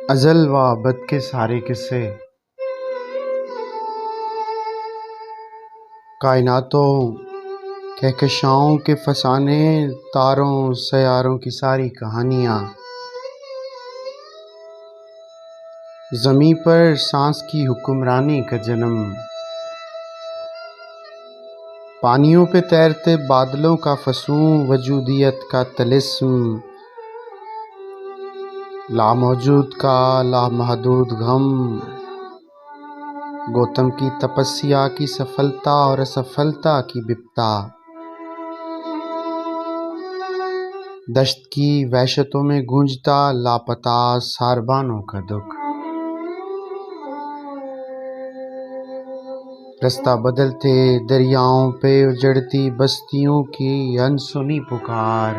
ازل و ابد کے سارے قصے کائناتوں کہکشاؤں کے فسانے، تاروں سیاروں کی ساری کہانیاں، زمیں پر سانس کی حکمرانی کا جنم، پانیوں پہ تیرتے بادلوں کا فسوں، وجودیت کا طلسم، لاموجود کا لامحدود غم، گوتم کی تپسیا کی سفلتا اور اسفلتا کی بپتا، دشت کی وحشتوں میں گونجتا لاپتہ ساربانوں کا دکھ، رستہ بدلتے دریاؤں پہ اجڑتی بستیوں کی انسنی پکار،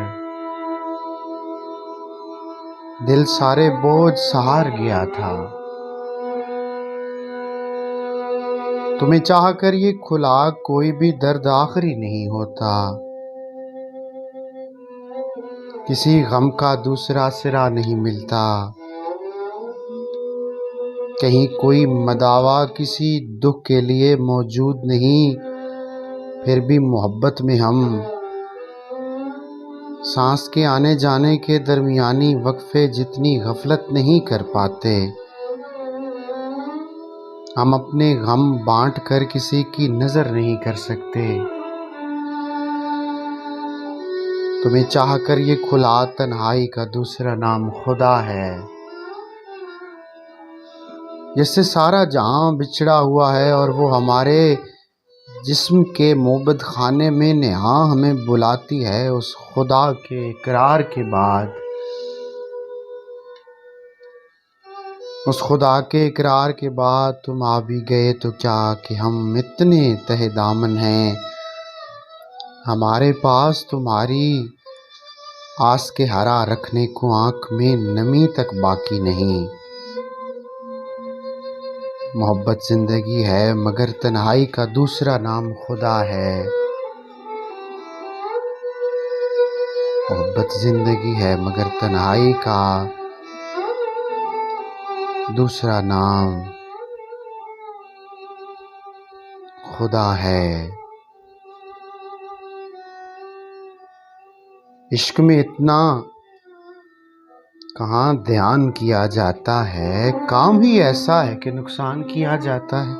دل سارے بوجھ سہار گیا تھا، تمہیں چاہ کر یہ کھلا کوئی بھی درد آخری نہیں ہوتا، کسی غم کا دوسرا سرا نہیں ملتا، کہیں کوئی مداوا کسی دکھ کے لیے موجود نہیں، پھر بھی محبت میں ہم سانس کے آنے جانے کے درمیانی وقفے جتنی غفلت نہیں کر پاتے، ہم اپنے غم بانٹ کر کسی کی نظر نہیں کر سکتے، تمہیں چاہ کر یہ کھلا تنہائی کا دوسرا نام خدا ہے، جس سے سارا جہاں بچھڑا ہوا ہے، اور وہ ہمارے جسم کے موبد خانے میں نہاں ہمیں بلاتی ہے۔ اس خدا کے اقرار کے بعد، اس خدا کے اقرار کے بعد تم آ بھی گئے تو کیا کہ ہم اتنے تہ دامن ہیں، ہمارے پاس تمہاری آس کے ہرا رکھنے کو آنکھ میں نمی تک باقی نہیں۔ محبت زندگی ہے مگر تنہائی کا دوسرا نام خدا ہے، محبت زندگی ہے مگر تنہائی کا دوسرا نام خدا ہے۔ عشق میں اتنا کہاں دھیان کیا جاتا ہے، کام ہی ایسا ہے کہ نقصان کیا جاتا ہے،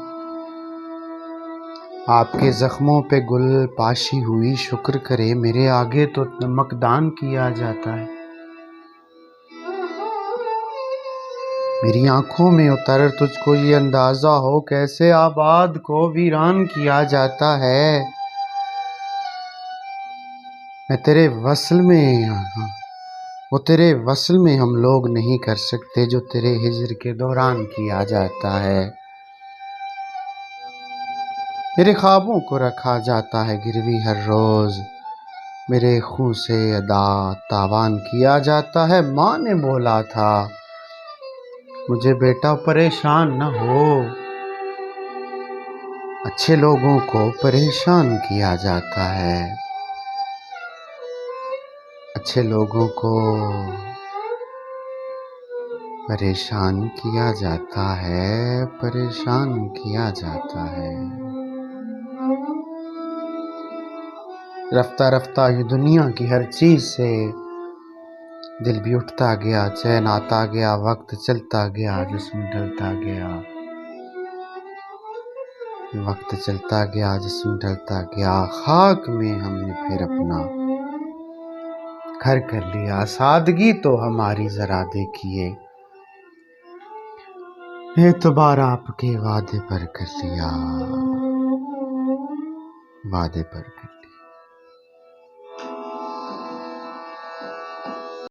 آپ کے زخموں پہ گل پاشی ہوئی شکر کرے، میرے آگے تو نمک دان کیا جاتا ہے، میری آنکھوں میں اتر تجھ کو یہ اندازہ ہو کیسے آباد کو ویران کیا جاتا ہے، میں تیرے وصل میں وہ تیرے وصل میں ہم لوگ نہیں کر سکتے جو تیرے ہجر کے دوران کیا جاتا ہے، میرے خوابوں کو رکھا جاتا ہے گروی ہر روز، میرے خون سے ادا تاوان کیا جاتا ہے، ماں نے بولا تھا مجھے بیٹا پریشان نہ ہو، اچھے لوگوں کو پریشان کیا جاتا ہے، اچھے لوگوں کو پریشان کیا جاتا ہے، پریشان کیا جاتا ہے۔ رفتہ رفتہ یہ دنیا کی ہر چیز سے دل بھی اٹھتا گیا، چین آتا گیا، وقت چلتا گیا، جسم ڈھلتا گیا، وقت چلتا گیا، جسم ڈھلتا گیا، خاک میں ہم نے پھر اپنا گھر کر لیا، سادگی تو ہماری ذرا دیکھیے، اعتبار آپ کے وعدے پر کر لیا، وعدے پر کر لیا۔